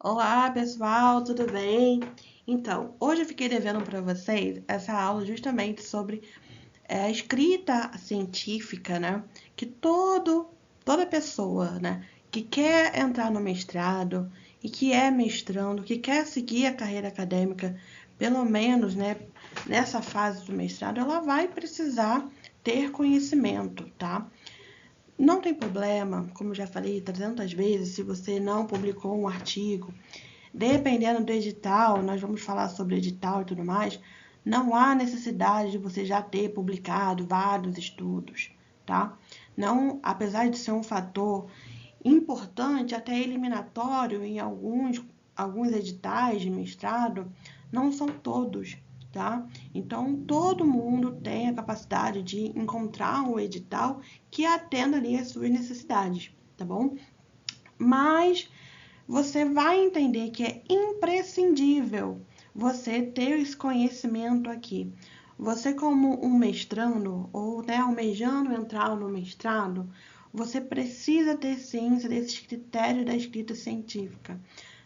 Olá, pessoal, tudo bem? Então, hoje eu fiquei devendo para vocês essa aula justamente sobre a escrita científica, né? Que toda pessoa, né, que quer entrar no mestrado e que é mestrando, que quer seguir a carreira acadêmica, pelo menos, né, nessa fase do mestrado, ela vai precisar ter conhecimento, tá? Não tem problema, como já falei 300 vezes, se você não publicou um artigo. Dependendo do edital, nós vamos falar sobre edital e tudo mais, não há necessidade de você já ter publicado vários estudos, tá? Não, apesar de ser um fator importante, até eliminatório em alguns editais de mestrado, não são todos, tá? Então, todo mundo tem a capacidade de encontrar um edital que atenda ali as suas necessidades, tá bom? Mas você vai entender que é imprescindível você ter esse conhecimento aqui. Você, como um mestrando, ou né, almejando entrar no mestrado, você precisa ter ciência desses critérios da escrita científica.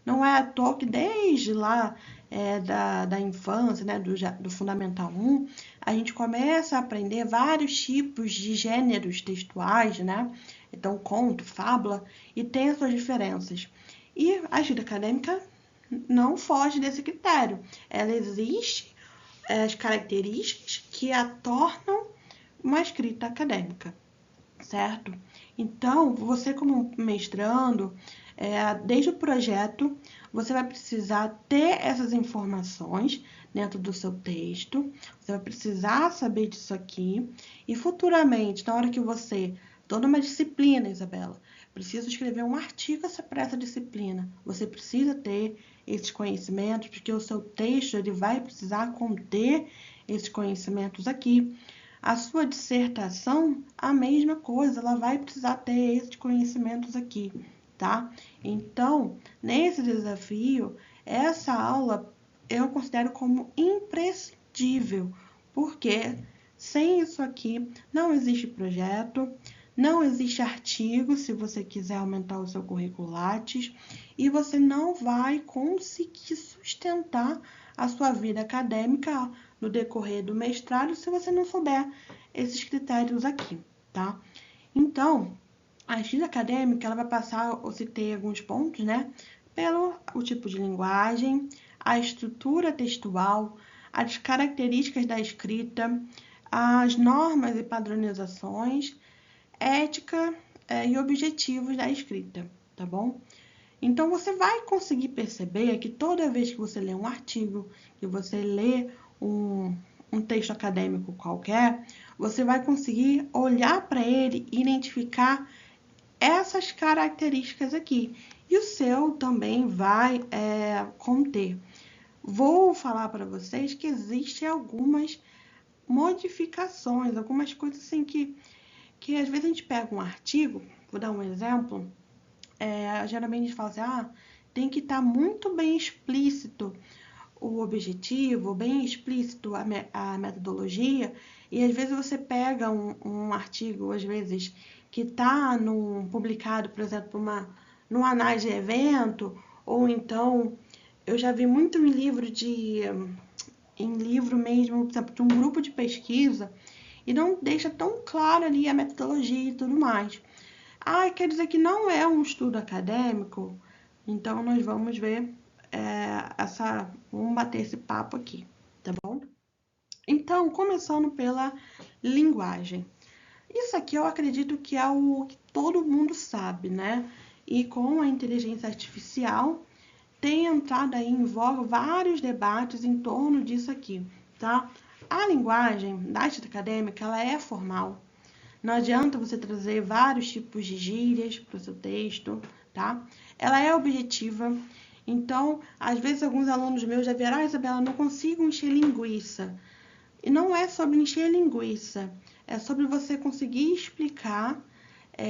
Não é à toa que desde lá da infância, né, do Fundamental 1, a gente começa a aprender vários tipos de gêneros textuais, né? Então, conto, fábula, e tem as suas diferenças. E a escrita acadêmica não foge desse critério. Ela existe as características que a tornam uma escrita acadêmica, certo? Então, você como mestrando, desde o projeto, você vai precisar ter essas informações dentro do seu texto, você vai precisar saber disso aqui, e futuramente, na hora que você, toda uma disciplina, Isabela, precisa escrever um artigo para essa disciplina, você precisa ter esses conhecimentos, porque o seu texto ele vai precisar conter esses conhecimentos aqui. A sua dissertação, a mesma coisa, ela vai precisar ter esses conhecimentos aqui, tá? Então, nesse desafio, essa aula eu considero como imprescindível, porque sem isso aqui não existe projeto, não existe artigo se você quiser aumentar o seu currículo Lattes, e você não vai conseguir sustentar a sua vida acadêmica no decorrer do mestrado se você não souber esses critérios aqui, tá? Então, a escrita acadêmica ela vai passar a se ter alguns pontos, né? Pelo o tipo de linguagem, a estrutura textual, as características da escrita, as normas e padronizações, ética e objetivos da escrita, tá bom? Então você vai conseguir perceber que toda vez que você lê um artigo, que você lê um texto acadêmico qualquer, você vai conseguir olhar para ele e identificar essas características aqui. E o seu também vai conter. Vou falar para vocês que existem algumas modificações, algumas coisas assim que às vezes a gente pega um artigo, vou dar um exemplo, geralmente a gente fala assim, tem que estar muito bem explícito o objetivo, bem explícito a metodologia, e às vezes você pega um artigo, às vezes, que está publicado, por exemplo, numa análise de evento, ou então, eu já vi muito em livro mesmo, por exemplo, de um grupo de pesquisa, e não deixa tão claro ali a metodologia e tudo mais. Quer dizer que não é um estudo acadêmico? Então, nós vamos ver vamos bater esse papo aqui, tá bom? Então, começando pela linguagem. Isso aqui eu acredito que é o que todo mundo sabe, né? E com a inteligência artificial tem entrado aí em voga vários debates em torno disso aqui, tá? A linguagem da escrita acadêmica, ela é formal. Não adianta você trazer vários tipos de gírias para o seu texto, tá? Ela é objetiva. Então, às vezes, alguns alunos meus já vieram, Isabela, não consigo encher linguiça. E não é sobre encher linguiça, é sobre você conseguir explicar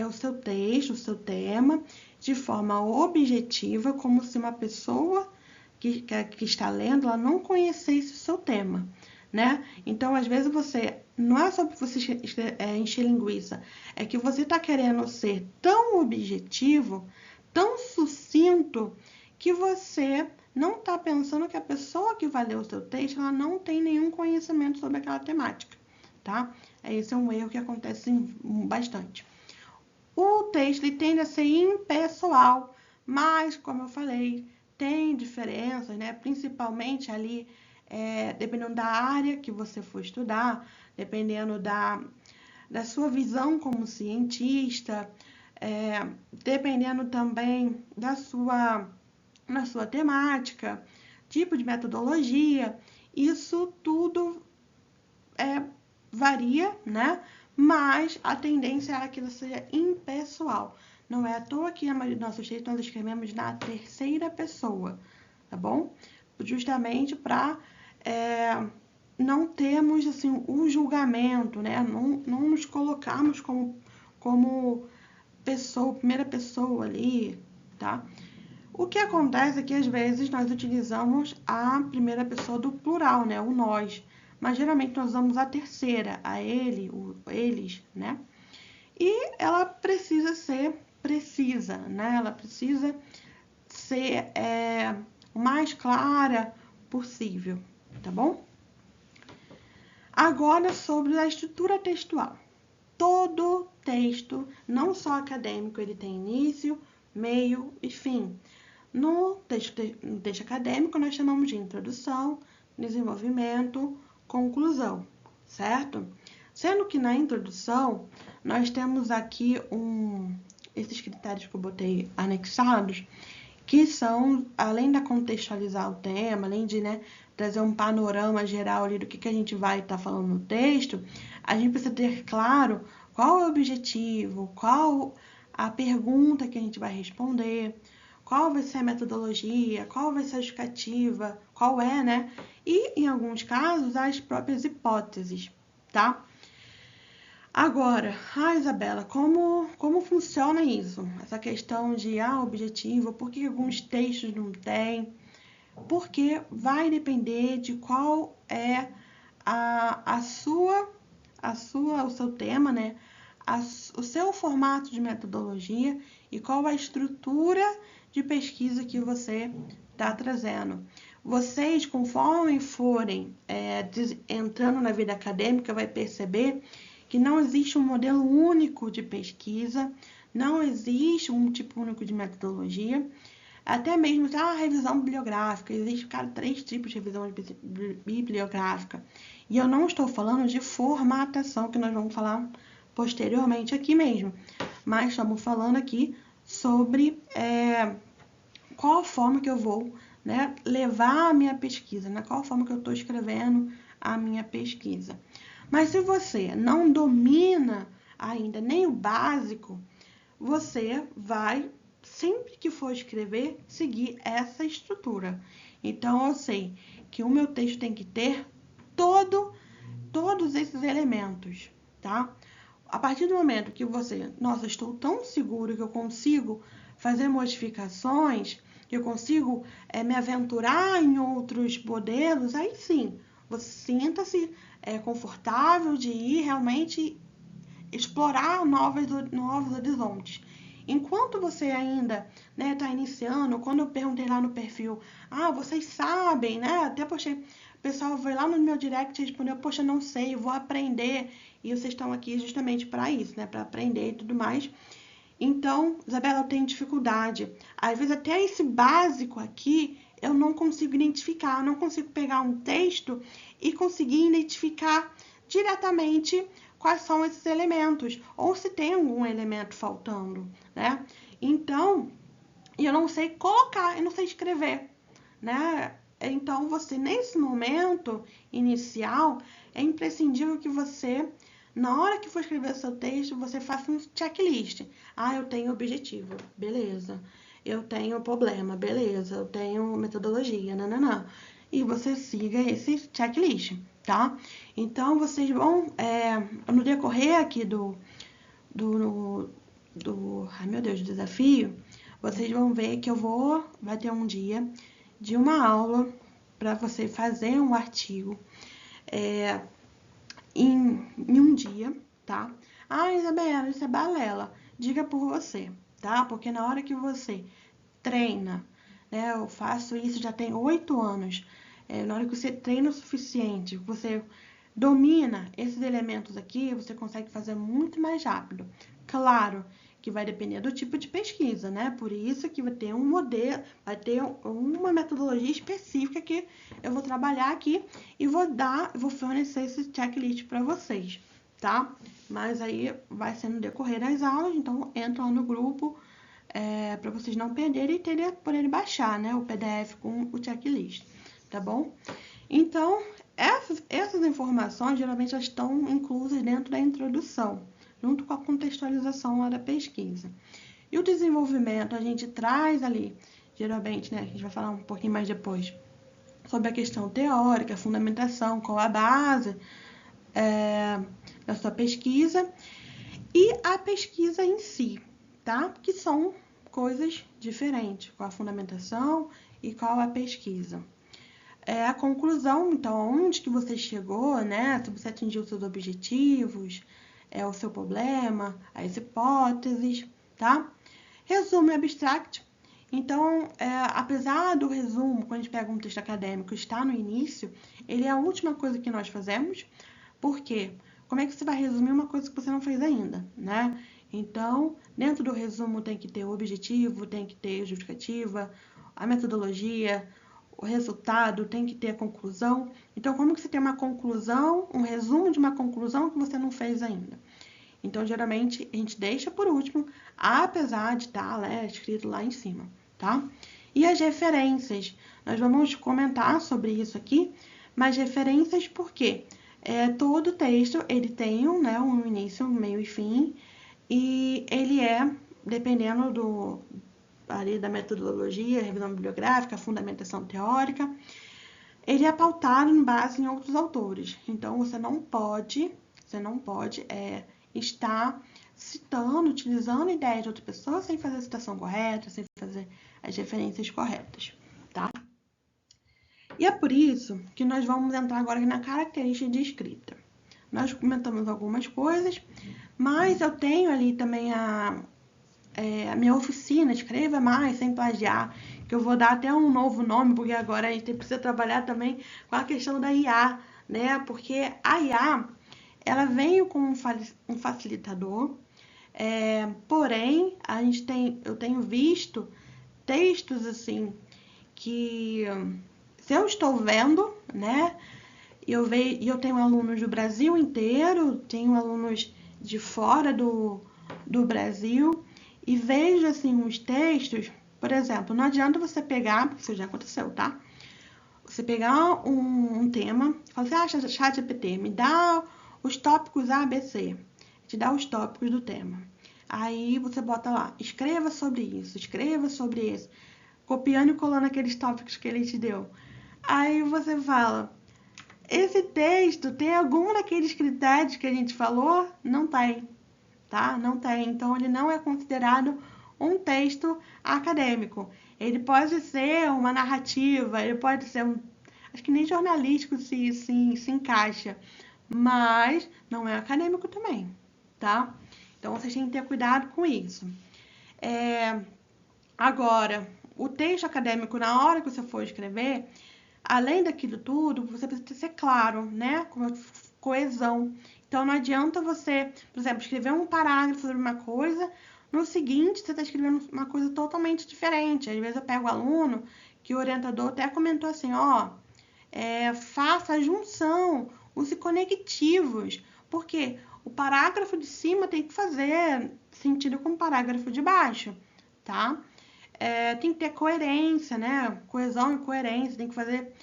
o seu texto, o seu tema, de forma objetiva, como se uma pessoa que está lendo, ela não conhecesse o seu tema, né? Então, às vezes, não é sobre você encher linguiça, é que você está querendo ser tão objetivo, tão sucinto, que você não está pensando que a pessoa que vai ler o seu texto, ela não tem nenhum conhecimento sobre aquela temática, tá? Esse é um erro que acontece bastante. O texto ele tende a ser impessoal, mas, como eu falei, tem diferenças, né? Principalmente ali, dependendo da área que você for estudar, dependendo da sua visão como cientista, dependendo também da sua temática, tipo de metodologia, isso tudo varia, né? Mas a tendência é que ela seja impessoal. Não é à toa que a maioria dos nossos textos nós escrevemos na terceira pessoa, tá bom? Justamente para não termos assim o julgamento, né? Não nos colocarmos como pessoa, primeira pessoa ali, tá? O que acontece é que às vezes nós utilizamos a primeira pessoa do plural, né? O nós. Mas geralmente nós usamos a terceira, a ele, eles, né? E ela precisa ser precisa, né? Ela precisa ser o mais clara possível, tá bom? Agora sobre a estrutura textual. Todo texto, não só acadêmico, ele tem início, meio e fim. No texto acadêmico, nós chamamos de introdução, desenvolvimento, conclusão, certo? Sendo que na introdução, nós temos aqui esses critérios que eu botei anexados, que são, além de contextualizar o tema, além de trazer um panorama geral ali do que a gente vai estar falando no texto, a gente precisa ter claro qual é o objetivo, qual a pergunta que a gente vai responder, qual vai ser a metodologia, qual vai ser a justificativa, qual é, né? E, em alguns casos, as próprias hipóteses, tá? Agora, Isabela, como funciona isso? Essa questão de objetivo, por que alguns textos não têm? Porque vai depender de qual é o seu tema, né? O seu formato de metodologia e qual a estrutura de pesquisa que você está trazendo. Vocês, conforme forem entrando na vida acadêmica, vai perceber que não existe um modelo único de pesquisa, não existe um tipo único de metodologia, até mesmo a revisão bibliográfica, existe 3 tipos de revisão bibliográfica. E eu não estou falando de formatação, que nós vamos falar posteriormente aqui mesmo, mas estamos falando aqui sobre qual a forma que eu vou levar a minha pesquisa, qual a forma que eu estou escrevendo a minha pesquisa. Mas se você não domina ainda nem o básico, você vai, sempre que for escrever, seguir essa estrutura. Então, eu sei que o meu texto tem que ter todos esses elementos, tá? A partir do momento que você, nossa, estou tão seguro que eu consigo fazer modificações, que eu consigo me aventurar em outros modelos, aí sim, você sinta-se confortável de ir realmente explorar novos horizontes. Enquanto você ainda está iniciando, quando eu perguntei lá no perfil, vocês sabem, né? Até postei, o pessoal foi lá no meu direct e respondeu, poxa, não sei, eu vou aprender. E vocês estão aqui justamente para isso, né? Para aprender e tudo mais. Então, Isabela, eu tenho dificuldade. Às vezes até esse básico aqui eu não consigo identificar, eu não consigo pegar um texto e conseguir identificar diretamente quais são esses elementos, ou se tem algum elemento faltando, né? Então, eu não sei colocar, eu não sei escrever, né? Então, você, nesse momento inicial, é imprescindível que você, na hora que for escrever seu texto, você faça um checklist. Eu tenho objetivo, beleza. Eu tenho problema, beleza. Eu tenho metodologia, nananã. E você siga esse checklist, tá? Então, vocês vão, no decorrer aqui do desafio, vocês vão ver que vai ter um dia de uma aula para você fazer um artigo em um dia, tá? Isabela, isso é balela. Diga por você, tá? Porque na hora que você treina, né? Eu faço isso já tem 8 anos. Na hora que você treina o suficiente, você domina esses elementos aqui, você consegue fazer muito mais rápido. Claro que vai depender do tipo de pesquisa, né? Por isso que vai ter um modelo, vai ter uma metodologia específica que eu vou trabalhar aqui e vou fornecer esse checklist para vocês, tá? Mas aí vai ser no decorrer das aulas, então entra lá no grupo para vocês não perderem e poderem baixar, né, o PDF com o checklist, tá bom? Então, essas informações geralmente já estão inclusas dentro da introdução, junto com a contextualização lá da pesquisa. E o desenvolvimento a gente traz ali, geralmente, né, a gente vai falar um pouquinho mais depois, sobre a questão teórica, a fundamentação, qual a base da sua pesquisa e a pesquisa em si, tá? Que são coisas diferentes, qual a fundamentação e qual a pesquisa. A conclusão, então, onde que você chegou, né? Se você atingiu seus objetivos, o seu problema, as hipóteses, tá? Resumo e abstract. Então, apesar do resumo, quando a gente pega um texto acadêmico, estar no início, ele é a última coisa que nós fazemos. Por quê? Como é que você vai resumir uma coisa que você não fez ainda, né? Então, dentro do resumo tem que ter o objetivo, tem que ter a justificativa, a metodologia, o resultado, tem que ter a conclusão. Então, como que você tem uma conclusão, um resumo de uma conclusão que você não fez ainda? Então, geralmente, a gente deixa por último, apesar de estar escrito lá em cima, tá? E as referências? Nós vamos comentar sobre isso aqui, mas referências por quê? Todo texto, ele tem um início, um meio e fim, e ele dependendo ali da metodologia, revisão bibliográfica, fundamentação teórica, ele é pautado em base em outros autores. Então, você não pode estar citando, utilizando ideias de outra pessoa sem fazer a citação correta, sem fazer as referências corretas, tá? E é por isso que nós vamos entrar agora na característica de escrita. Nós comentamos algumas coisas, mas eu tenho ali também a minha oficina, Escreva Mais, Sem Plagiar, que eu vou dar até um novo nome, porque agora a gente precisa trabalhar também com a questão da IA, né? Porque a IA, ela veio com um facilitador, porém, eu tenho visto textos assim, que se eu estou vendo, né? Eu tenho alunos do Brasil inteiro, tenho alunos de fora do Brasil, e vejo assim uns textos, por exemplo, não adianta você pegar, porque isso já aconteceu, tá? Você pegar um tema, falar assim, ChatGPT, me dá os tópicos A, B, C. Te dá os tópicos do tema. Aí você bota lá, escreva sobre isso, copiando e colando aqueles tópicos que ele te deu. Aí você fala, esse texto tem algum daqueles critérios que a gente falou? Não tem, tá? Não tem. Então, ele não é considerado um texto acadêmico. Ele pode ser uma narrativa, ele pode ser acho que nem jornalístico se encaixa, mas não é acadêmico também, tá? Então, vocês têm que ter cuidado com isso. Agora, o texto acadêmico, na hora que você for escrever, além daquilo tudo, você precisa ser claro, né? Com coesão. Então, não adianta você, por exemplo, escrever um parágrafo sobre uma coisa, no seguinte, você está escrevendo uma coisa totalmente diferente. Às vezes eu pego o aluno, que o orientador até comentou assim, faça a junção, use conectivos, porque o parágrafo de cima tem que fazer sentido com o parágrafo de baixo, tá? Tem que ter coerência, né? Coesão e coerência, tem que fazer...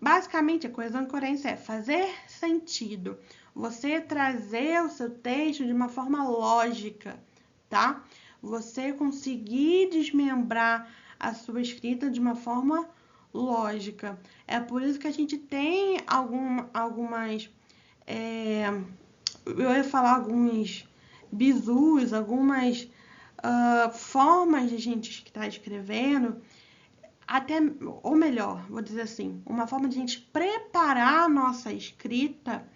Basicamente, a coesão e coerência é fazer sentido. Você trazer o seu texto de uma forma lógica, tá? Você conseguir desmembrar a sua escrita de uma forma lógica. É por isso que a gente tem algumas... eu ia falar alguns bizus, algumas formas de a gente estar escrevendo, ou melhor, vou dizer assim, uma forma de a gente preparar a nossa escrita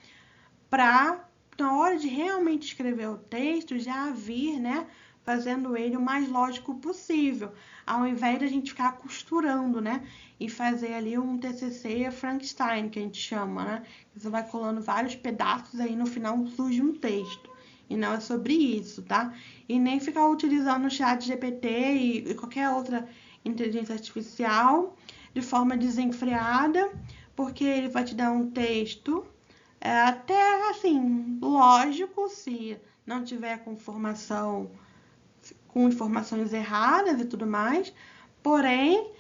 para, na hora de realmente escrever o texto, já vir, né, fazendo ele o mais lógico possível, ao invés de a gente ficar costurando, né? E fazer ali um TCC Frankenstein, que a gente chama, né? Você vai colando vários pedaços aí no final surge um texto. E não é sobre isso, tá? E nem ficar utilizando o chat GPT e qualquer outra inteligência artificial de forma desenfreada, porque ele vai te dar um texto até assim, lógico, se não tiver com informações erradas e tudo mais, porém,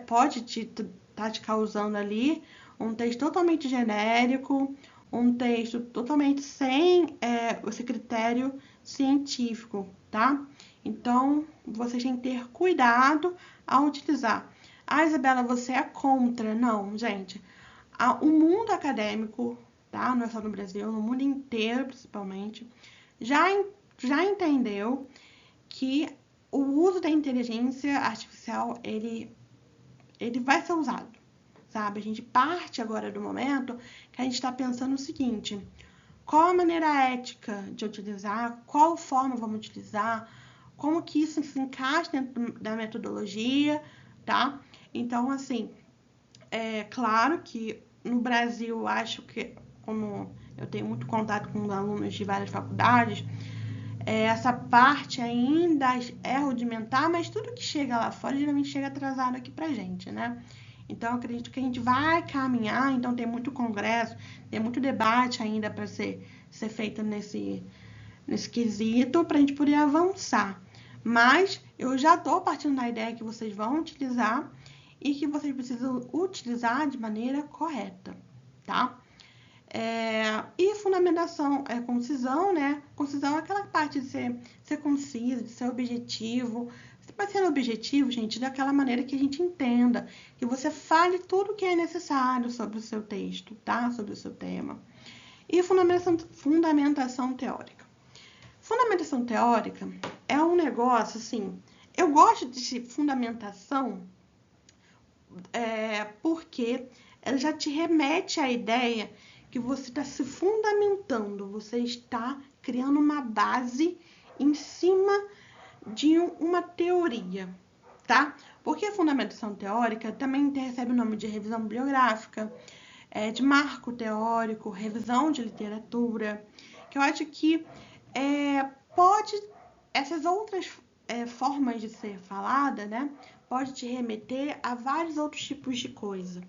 pode estar te causando ali um texto totalmente genérico, um texto totalmente sem esse critério científico, tá? Então, vocês têm que ter cuidado ao utilizar. Ah, Isabela, você é contra? Não, gente. O mundo acadêmico, tá? Não é só no Brasil, no mundo inteiro, principalmente, já, já entendeu que o uso da inteligência artificial, ele vai ser usado, sabe? A gente parte agora do momento que a gente está pensando o seguinte: qual a maneira ética de utilizar, qual forma vamos utilizar, como que isso se encaixa dentro da metodologia, tá? Então, assim, é claro que no Brasil, acho que, como eu tenho muito contato com alunos de várias faculdades, essa parte ainda é rudimentar, mas tudo que chega lá fora geralmente chega atrasado aqui pra gente, né? Então, acredito que a gente vai caminhar, então tem muito congresso, tem muito debate ainda para ser feito nesse quesito, para a gente poder avançar. Mas eu já estou partindo da ideia que vocês vão utilizar e que vocês precisam utilizar de maneira correta, tá? E fundamentação é concisão, né? Concisão é aquela parte de ser conciso, de ser objetivo. Você vai ser objetivo, gente, daquela maneira que a gente entenda, que você fale tudo o que é necessário sobre o seu texto, tá? Sobre o seu tema. E fundamentação teórica. Fundamentação teórica é um negócio, assim, eu gosto de fundamentação porque ela já te remete à ideia que você está se fundamentando, você está criando uma base em cima de uma teoria, tá? Porque a fundamentação teórica também recebe o nome de revisão bibliográfica, de marco teórico, revisão de literatura, que eu acho que pode, essas outras formas de ser falada, né, pode te remeter a vários outros tipos de coisa,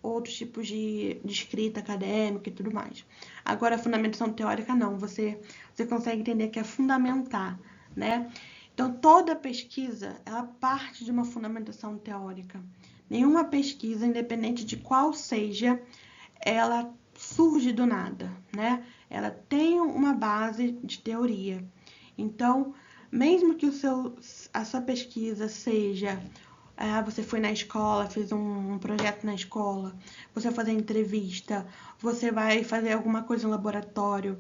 outros tipos de escrita acadêmica e tudo mais. Agora, a fundamentação teórica, não. Você consegue entender que é fundamentar, né? Então, toda pesquisa, ela parte de uma fundamentação teórica. Nenhuma pesquisa, independente de qual seja, ela surge do nada, né? Ela tem uma base de teoria. Então, mesmo que a sua pesquisa seja você foi na escola, fez um projeto na escola, você vai fazer entrevista, você vai fazer alguma coisa no laboratório.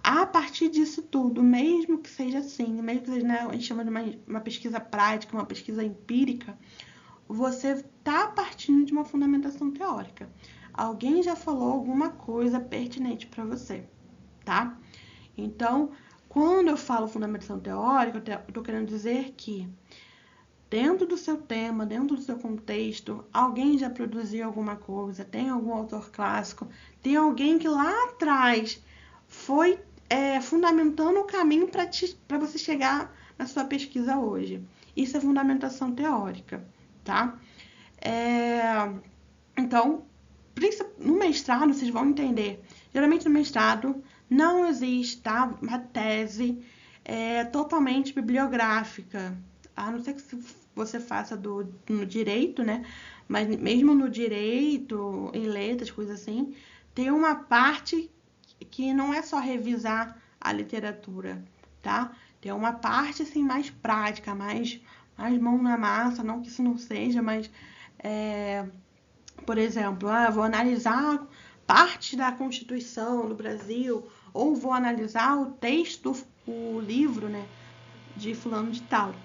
A partir disso tudo, mesmo que seja assim, mesmo que seja, né, a gente chama de uma pesquisa prática, uma pesquisa empírica, você está partindo de uma fundamentação teórica. Alguém já falou alguma coisa pertinente para você, tá? Então, quando eu falo fundamentação teórica, eu estou querendo dizer que dentro do seu tema, dentro do seu contexto, alguém já produziu alguma coisa, tem algum autor clássico, tem alguém que lá atrás foi fundamentando o caminho para você chegar na sua pesquisa hoje. Isso é fundamentação teórica, tá? Então, no mestrado, vocês vão entender. Geralmente no mestrado não existe, tá, uma tese totalmente bibliográfica, a não ser que você faça no direito, né? Mas mesmo no direito, em letras, coisas assim, tem uma parte que não é só revisar a literatura, tá? Tem uma parte assim mais prática, mais mão na massa, não que isso não seja, mas por exemplo, vou analisar parte da Constituição do Brasil, ou vou analisar o texto, o livro, né, de fulano de tal.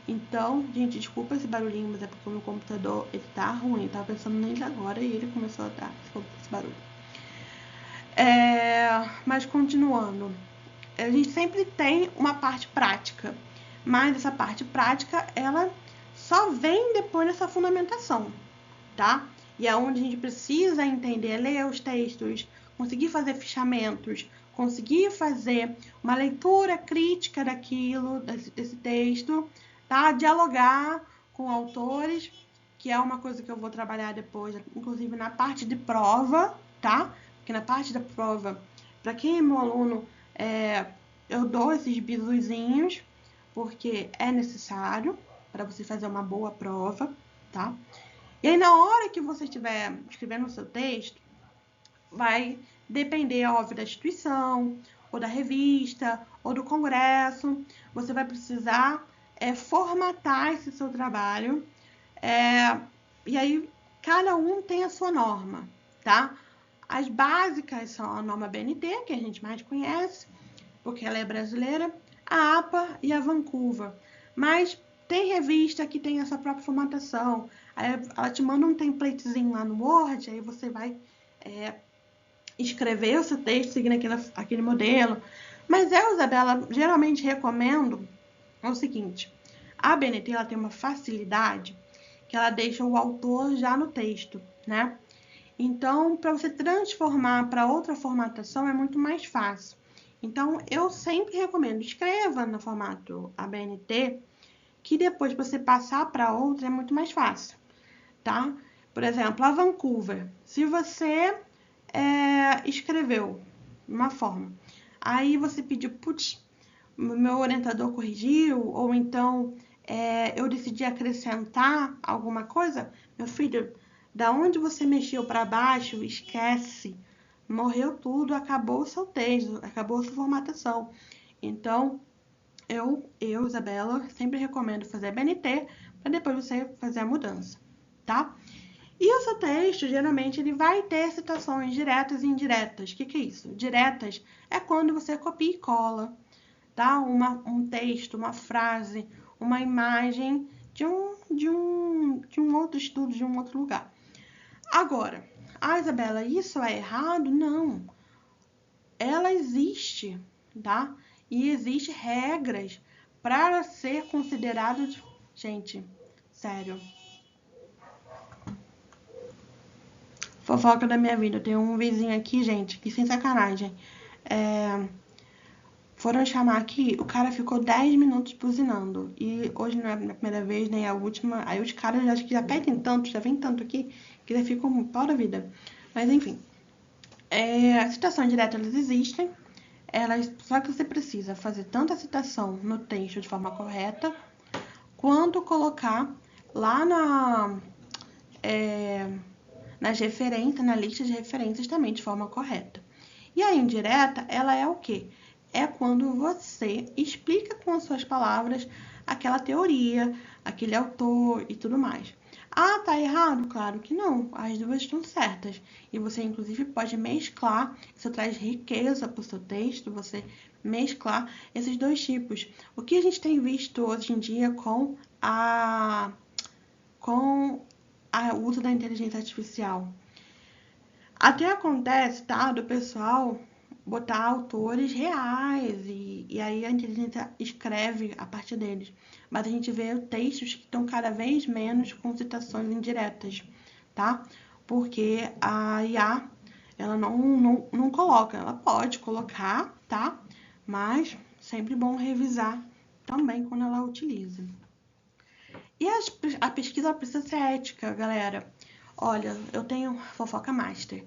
Então, gente, desculpa esse barulhinho, mas é porque o meu computador, ele tá ruim. Eu tava pensando nele agora e ele começou a dar esse barulho. Mas continuando. a gente sempre tem uma parte prática, mas essa parte prática, ela só vem depois dessa fundamentação, tá? E é onde a gente precisa entender, ler os textos, conseguir fazer fichamentos, conseguir fazer uma leitura crítica daquilo, desse texto, tá? Dialogar com autores, que é uma coisa que eu vou trabalhar depois, inclusive na parte de prova, tá? Porque na parte da prova, para quem é meu aluno, eu dou esses bisuzinhos, porque é necessário para você fazer uma boa prova, tá? E aí, na hora que você estiver escrevendo o seu texto, vai depender, óbvio, da instituição, ou da revista, ou do congresso. Você vai precisar formatar esse seu trabalho. E aí, cada um tem a sua norma, tá? As básicas são a norma BNT, que a gente mais conhece, porque ela é brasileira, a APA e a Vancouver. Mas tem revista que tem essa própria formatação. Aí ela te manda um templatezinho lá no Word, aí você vai escrever o seu texto seguindo aquele modelo. Mas eu, Isabela, geralmente recomendo o seguinte: a BNT ela tem uma facilidade que ela deixa o autor já no texto, né? Então, para você transformar para outra formatação é muito mais fácil. Então, eu sempre recomendo, escreva no formato ABNT, que depois você passar para outra é muito mais fácil, tá? Por exemplo, a Vancouver. Se você escreveu uma forma, aí você pediu, putz, meu orientador corrigiu, ou então eu decidi acrescentar alguma coisa, meu filho, da onde você mexeu para baixo, esquece, morreu tudo, acabou o seu texto, acabou a sua formatação. Então, eu, Isabela, sempre recomendo fazer BNT para depois você fazer a mudança, tá? E o seu texto, geralmente, ele vai ter citações diretas e indiretas. O que é isso? Diretas é quando você copia e cola, tá? Um texto, uma frase, uma imagem de um outro estudo, de um outro lugar. Agora, Isabela, isso é errado? Não. Ela existe, tá? E existem regras para ser considerado... Gente, sério. Fofoca da minha vida. Eu tenho um vizinho aqui, gente, que sem sacanagem. Foram chamar aqui, o cara ficou 10 minutos buzinando. E hoje não é a primeira vez, nem a última. Aí os caras já pedem tanto, já vem tanto aqui, que já ficam um pau da vida. Mas enfim. As citações diretas, elas existem. Só que você precisa fazer tanto a citação no texto de forma correta, quanto colocar lá nas referências, na lista de referências também de forma correta. E a indireta, ela é o quê? É quando você explica com as suas palavras aquela teoria, aquele autor e tudo mais. Ah, tá errado? Claro que não. As duas estão certas. E você, inclusive, pode mesclar. Isso traz riqueza para o seu texto, você mesclar esses dois tipos. O que a gente tem visto hoje em dia com o uso da inteligência artificial? Até acontece, tá, do pessoal botar autores reais e aí a inteligência escreve a partir deles. Mas a gente vê textos que estão cada vez menos com citações indiretas, tá? Porque a IA, ela não coloca, ela pode colocar, tá? Mas sempre bom revisar também quando ela utiliza. E a pesquisa precisa ser ética, galera. Olha, eu tenho fofoca master.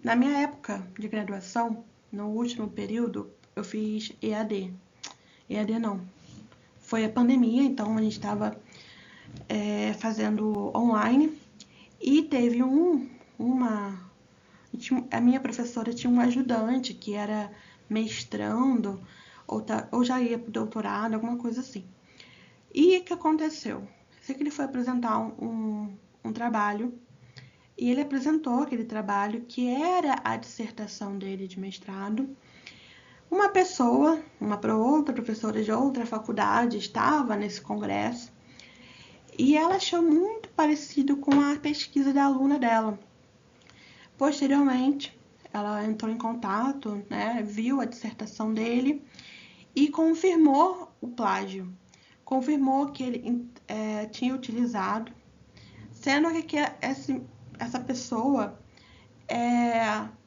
Na minha época de graduação, no último período, eu fiz EAD. EAD não. Foi a pandemia, então a gente estava fazendo online. E teve a minha professora tinha um ajudante que era mestrando, ou já ia para o doutorado, alguma coisa assim. E o que aconteceu? Sei que ele foi apresentar um trabalho, e ele apresentou aquele trabalho que era a dissertação dele de mestrado. Uma outra professora de outra faculdade estava nesse congresso, e ela achou muito parecido com a pesquisa da aluna dela. Posteriormente, ela entrou em contato, né, viu a dissertação dele e confirmou o plágio. Confirmou que ele tinha utilizado, sendo que essa pessoa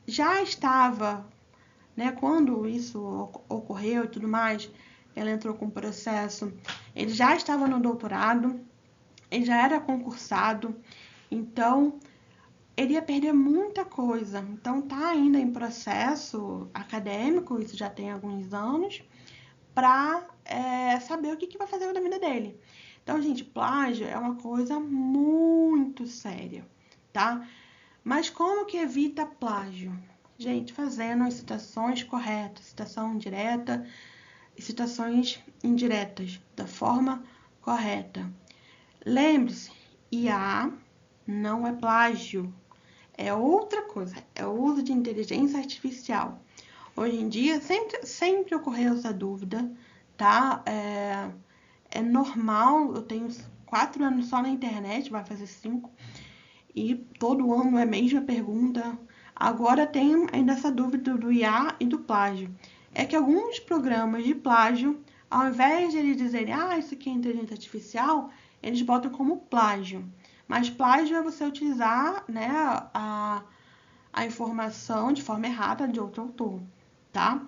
já estava, né, quando isso ocorreu e tudo mais, ela entrou com o processo, ele já estava no doutorado, ele já era concursado, então ele ia perder muita coisa. Então tá ainda em processo acadêmico, isso já tem alguns anos, para saber o que vai fazer da vida dele. Então, gente, plágio é uma coisa muito séria, tá? Mas como que evita plágio? Gente, fazendo as citações corretas, citação direta e citações indiretas, da forma correta. Lembre-se, IA não é plágio, é outra coisa, é o uso de inteligência artificial. Hoje em dia, sempre ocorreu essa dúvida, tá? É normal, eu tenho 4 anos só na internet, vai fazer 5, e todo ano é a mesma pergunta. Agora tem ainda essa dúvida do IA e do plágio. É que alguns programas de plágio, ao invés de eles dizerem, isso aqui é inteligência artificial, eles botam como plágio. Mas plágio é você utilizar, né, a informação de forma errada de outro autor, tá?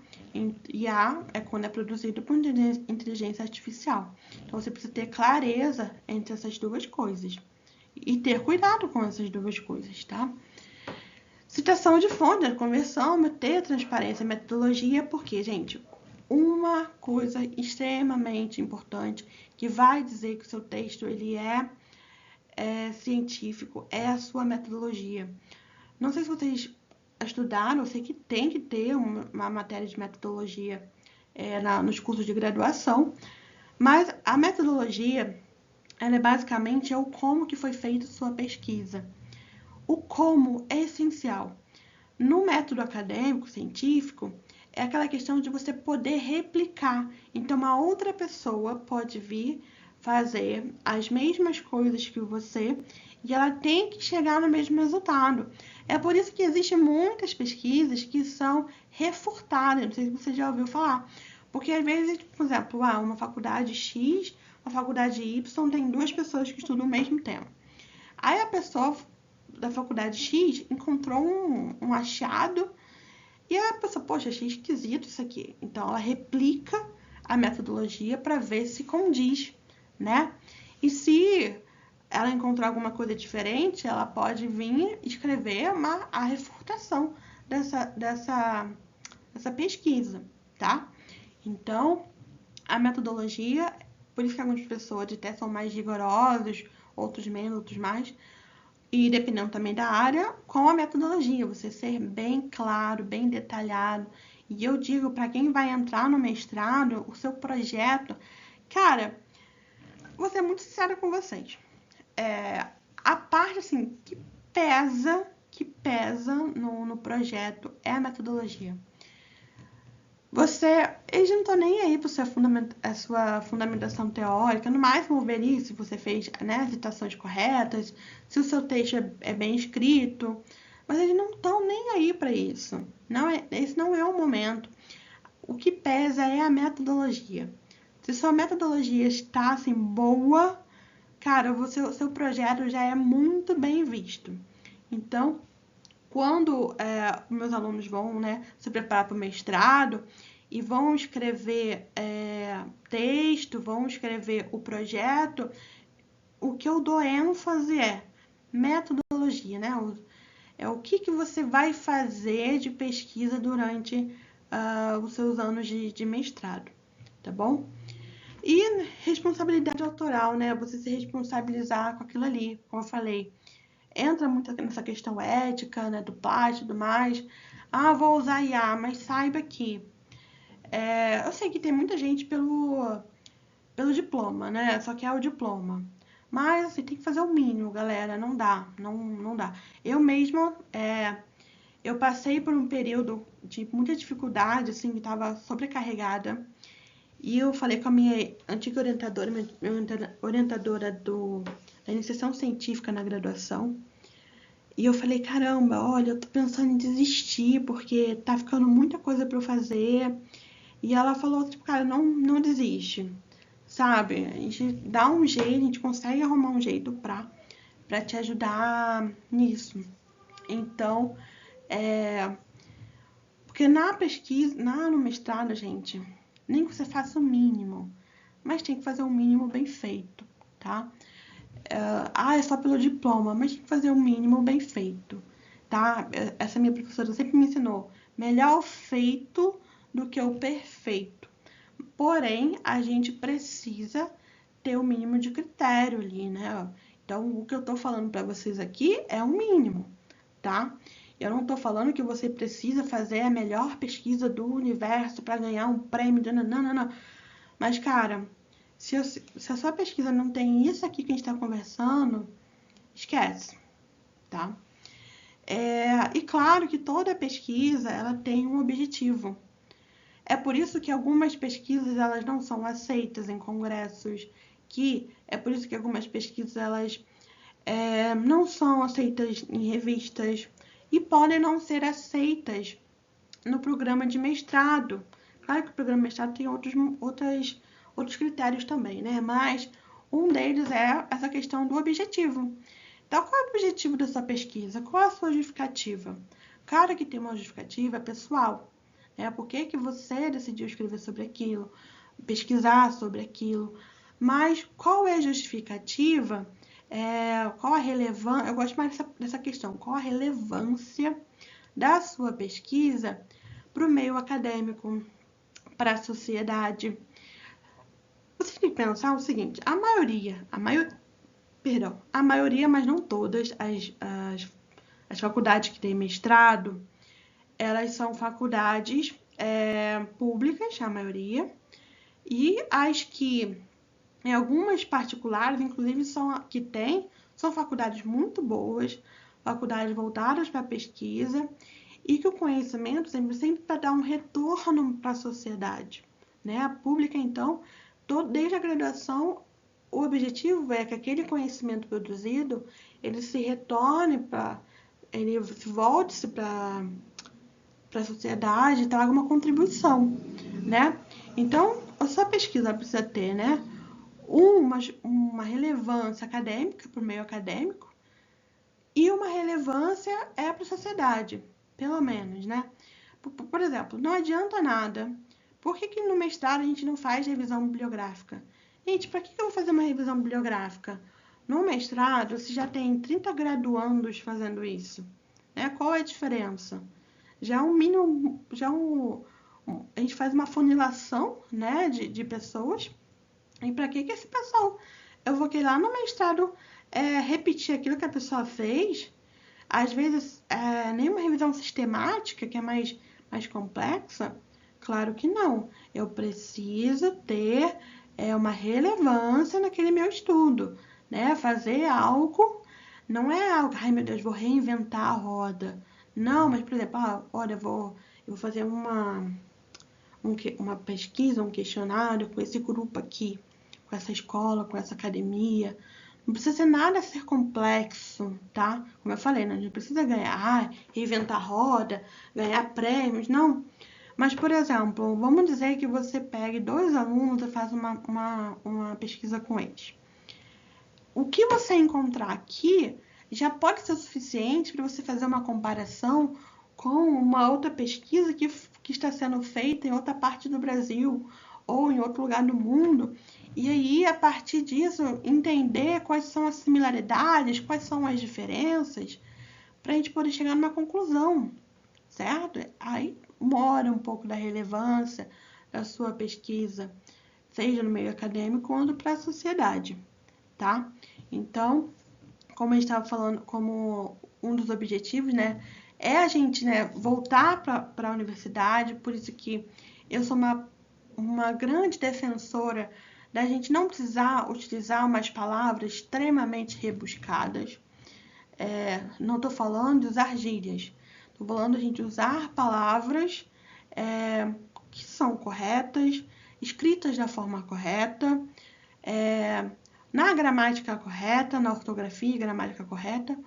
IA é quando é produzido por inteligência artificial. Então você precisa ter clareza entre essas duas coisas e ter cuidado com essas duas coisas, tá? Citação de fonte, conversão, ter transparência, metodologia, porque, gente, uma coisa extremamente importante que vai dizer que o seu texto ele é científico é a sua metodologia. Não sei se vocês estudaram, eu sei que tem que ter uma matéria de metodologia nos cursos de graduação, mas a metodologia, ela é basicamente o como que foi feita a sua pesquisa. O como é essencial. No método acadêmico, científico, é aquela questão de você poder replicar. Então, uma outra pessoa pode vir fazer as mesmas coisas que você e ela tem que chegar no mesmo resultado. É por isso que existem muitas pesquisas que são refutadas. Não sei se você já ouviu falar. Porque às vezes, por exemplo, uma faculdade X, uma faculdade Y, tem 2 pessoas que estudam o mesmo tema. Aí a pessoa da faculdade X encontrou um achado e a pessoa, poxa, achei esquisito isso aqui. Então ela replica a metodologia para ver se condiz, né? E se ela encontrou alguma coisa diferente, ela pode vir escrever a refutação dessa pesquisa, tá? Então, a metodologia, por isso que algumas pessoas até são mais rigorosos, outros menos, outros mais, e dependendo também da área, com a metodologia, você ser bem claro, bem detalhado. E eu digo para quem vai entrar no mestrado, o seu projeto, cara, vou ser muito sincera com vocês. A parte assim que pesa no projeto é a metodologia. Eles não estão nem aí para a sua fundamentação teórica, no máximo ver se você fez, né, as citações corretas, se o seu texto é bem escrito, mas eles não estão nem aí para isso. Esse não é o momento. O que pesa é a metodologia. Se sua metodologia está assim boa, cara, o seu projeto já é muito bem visto. Então, quando meus alunos vão, né, se preparar para o mestrado e vão escrever texto, vão escrever o projeto, o que eu dou ênfase é metodologia, né? O que você vai fazer de pesquisa durante os seus anos de mestrado, tá bom? E responsabilidade autoral, né? Você se responsabilizar com aquilo ali, como eu falei. Entra muito nessa questão ética, né, do plágio e tudo mais. Vou usar IA, mas saiba que eu sei que tem muita gente pelo diploma, né? Só quer o diploma. Mas, assim, tem que fazer o mínimo, galera. Não dá, não dá. Eu mesma, eu passei por um período de muita dificuldade, assim, que estava sobrecarregada. E eu falei com a minha antiga orientadora, da iniciação científica na graduação. E eu falei, caramba, olha, eu tô pensando em desistir, porque tá ficando muita coisa pra eu fazer. E ela falou, tipo, cara, não desiste, sabe? A gente dá um jeito, a gente consegue arrumar um jeito pra te ajudar nisso. Então, porque na pesquisa, no mestrado, gente, nem que você faça o mínimo, mas tem que fazer o mínimo bem feito, tá? É só pelo diploma, mas tem que fazer o mínimo bem feito, tá? Essa minha professora sempre me ensinou, melhor o feito do que o perfeito. Porém, a gente precisa ter o mínimo de critério ali, né? Então, o que eu tô falando para vocês aqui é o mínimo, tá? Eu não tô falando que você precisa fazer a melhor pesquisa do universo para ganhar um prêmio, não. Mas, cara, se a sua pesquisa não tem isso aqui que a gente está conversando, esquece, tá? E claro que toda pesquisa ela tem um objetivo. É por isso que algumas pesquisas elas não são aceitas em congressos, é por isso que algumas pesquisas elas não são aceitas em revistas e podem não ser aceitas no programa de mestrado. Claro que o programa de mestrado tem outros critérios também, né? Mas um deles é essa questão do objetivo. Então, qual é o objetivo da sua pesquisa? Qual é a sua justificativa? Claro que tem uma justificativa pessoal, né? Por que você decidiu escrever sobre aquilo, pesquisar sobre aquilo? Mas qual é a justificativa? Qual a relevância? Eu gosto mais dessa questão. Qual a relevância da sua pesquisa para o meio acadêmico, para a sociedade? Você tem que pensar o seguinte: a maioria, mas não todas, as faculdades que têm mestrado, elas são faculdades públicas, a maioria, e as que, em algumas particulares, inclusive são faculdades muito boas, faculdades voltadas para a pesquisa, e que o conhecimento sempre vai dar um retorno para a sociedade, né? A pública, então, desde a graduação, o objetivo é que aquele conhecimento produzido, ele se retorne ele volte-se para a sociedade e traga uma contribuição, né? Então, a sua pesquisa precisa ter, né, uma relevância acadêmica para o meio acadêmico e uma relevância para a sociedade, pelo menos, né? Por exemplo, não adianta nada. Por que no mestrado a gente não faz revisão bibliográfica? Gente, para que eu vou fazer uma revisão bibliográfica? No mestrado, você já tem 30 graduandos fazendo isso, né? Qual é a diferença? Já é um mínimo, a gente faz uma funilação, né, de pessoas. E para que esse pessoal? Eu vou querer lá no mestrado repetir aquilo que a pessoa fez. Às vezes, nenhuma revisão sistemática, que é mais complexa. Claro que não. Eu preciso ter uma relevância naquele meu estudo, né? Fazer algo, não é algo, ai meu Deus, vou reinventar a roda. Não, mas por exemplo, olha, eu vou fazer uma pesquisa, um questionário com esse grupo aqui, com essa escola, com essa academia. Não precisa ser nada a ser complexo, tá? Como eu falei, né? Não precisa ganhar, reinventar roda, ganhar prêmios, não. Mas, por exemplo, vamos dizer que você pegue 2 alunos e faz uma pesquisa com eles. O que você encontrar aqui já pode ser suficiente para você fazer uma comparação com uma outra pesquisa que está sendo feita em outra parte do Brasil ou em outro lugar do mundo. E aí, a partir disso, entender quais são as similaridades, quais são as diferenças, para a gente poder chegar numa conclusão, certo? Aí mora um pouco da relevância da sua pesquisa, seja no meio acadêmico quanto para a sociedade, tá? Então, como a gente estava falando, como um dos objetivos, né, é a gente, né, voltar para a universidade. Por isso que eu sou uma grande defensora da gente não precisar utilizar umas palavras extremamente rebuscadas. Não estou falando de usar gírias, estou falando de a gente usar palavras que são corretas, escritas da forma correta, na gramática correta, na ortografia e gramática correta,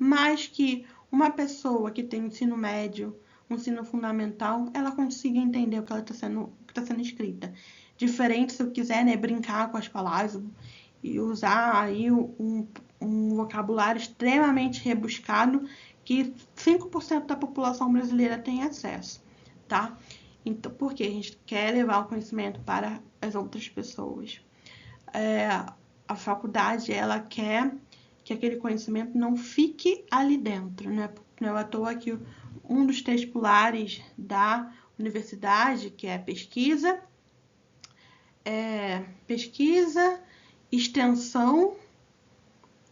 mas que uma pessoa que tem ensino médio, um ensino fundamental, ela consiga entender o que ela está sendo escrita. Diferente se eu quiser, né, brincar com as palavras e usar aí um vocabulário extremamente rebuscado que 5% da população brasileira tem acesso, tá? Então, porque a gente quer levar o conhecimento para as outras pessoas. A faculdade, ela quer que aquele conhecimento não fique ali dentro, né? Não é à toa que um dos três pilares da universidade, que é pesquisa, extensão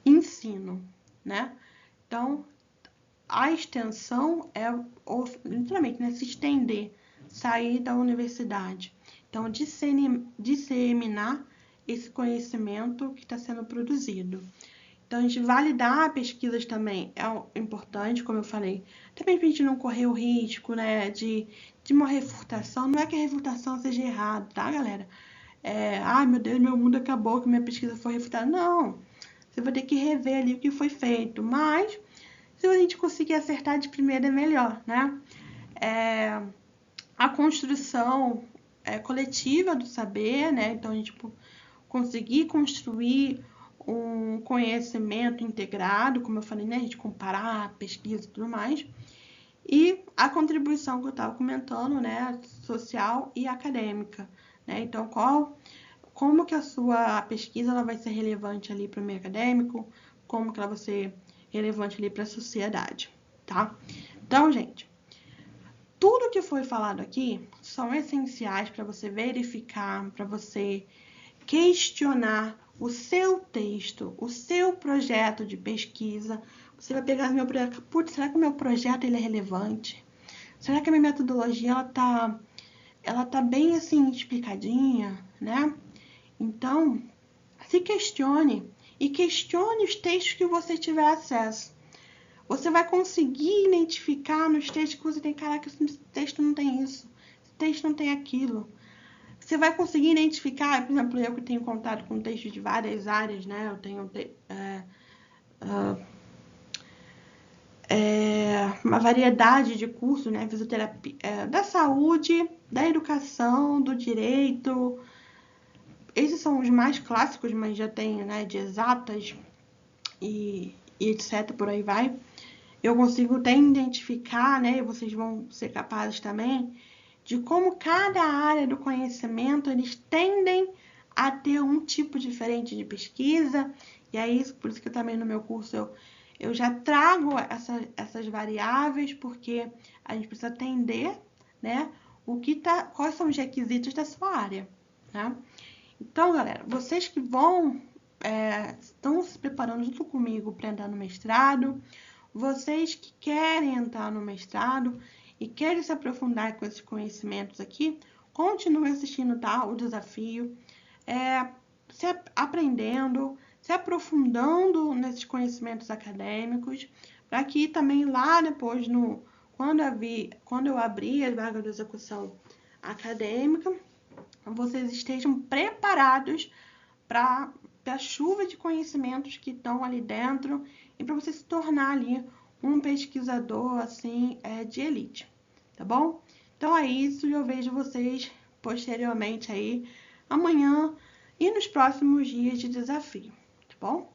e ensino, né? Então, a extensão é literalmente, né, se estender, sair da universidade. Então, disseminar esse conhecimento que está sendo produzido. Então, a gente validar pesquisas também é importante, como eu falei. Também para a gente não correr o risco, né, de uma refutação. Não é que a refutação seja errada, tá, galera? Ai, meu Deus, meu mundo acabou, que minha pesquisa foi refutada. Não, você vai ter que rever ali o que foi feito. Mas, se a gente conseguir acertar de primeira, é melhor, né? A construção coletiva do saber, né? Então, a gente conseguir construir um conhecimento integrado, como eu falei, né? A gente comparar pesquisa e tudo mais. E a contribuição que eu estava comentando, né? Social e acadêmica, né? Então, como que a sua pesquisa ela vai ser relevante ali para o meio acadêmico, como que ela vai ser relevante ali para a sociedade, tá? Então, gente, tudo que foi falado aqui são essenciais para você verificar, para você questionar o seu texto, o seu projeto de pesquisa. Você vai pegar meu projeto, putz, será que o meu projeto ele é relevante? Será que a minha metodologia ela tá bem assim explicadinha, né? Então, se questione e questione os textos que você tiver acesso. Você vai conseguir identificar nos textos que você tem, caraca, esse texto não tem isso, esse texto não tem aquilo. Você vai conseguir identificar, por exemplo, eu que tenho contato com textos de várias áreas, né? Eu tenho uma variedade de cursos, né? Fisioterapia, da saúde, da educação, do direito. Esses são os mais clássicos, mas já tem, né, de exatas e etc, por aí vai. Eu consigo até identificar, né, e vocês vão ser capazes também, de como cada área do conhecimento, eles tendem a ter um tipo diferente de pesquisa, e é isso, por isso que também no meu curso eu já trago essas variáveis, porque a gente precisa entender, né, quais são os requisitos da sua área, né? Então, galera, vocês que estão se preparando junto comigo para entrar no mestrado, vocês que querem entrar no mestrado e querem se aprofundar com esses conhecimentos aqui, continuem assistindo, tá? O desafio, se aprendendo, se aprofundando nesses conhecimentos acadêmicos, para que também lá depois, quando eu abrir as vagas de execução acadêmica, vocês estejam preparados para a chuva de conhecimentos que estão ali dentro e para você se tornar ali um pesquisador assim de elite, tá bom? Então é isso e eu vejo vocês posteriormente aí amanhã e nos próximos dias de desafio, tá bom?